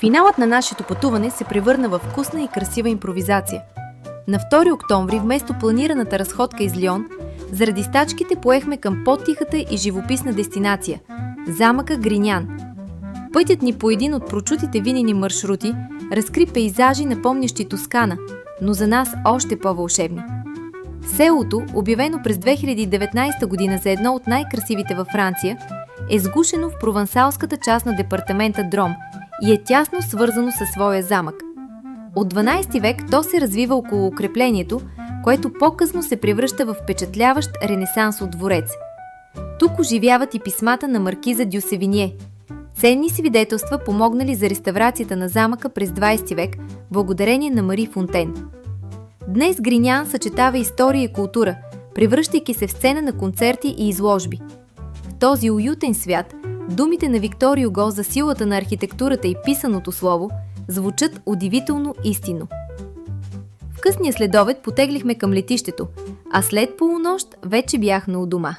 Финалът на нашето пътуване се превърна в вкусна и красива импровизация. На 2 октомври, вместо планираната разходка из Лион, заради стачките поехме към по-тихата и живописна дестинация – замъка Гринян. Пътят ни по един от прочутите винени маршрути разкри пейзажи, напомнящи Тоскана, но за нас още по-вълшебни. Селото, обявено през 2019 година за едно от най-красивите във Франция, е сгушено в провансалската част на департамента Дром и е тясно свързано със своя замък. От 12 век то се развива около укреплението, което по-късно се превръща в впечатляващ ренесансов дворец. Тук оживяват и писмата на маркиза Дю Севинье, ценни свидетелства, помогнали за реставрацията на замъка през 20 век, благодарение на Мари Фонтен. Днес Гринян съчетава история и култура, превръщайки се в сцена на концерти и изложби. В този уютен свят думите на Виктор Юго за силата на архитектурата и писаното слово звучат удивително истинно. В късния следобед потеглихме към летището, а след полунощ вече бяхме у дома.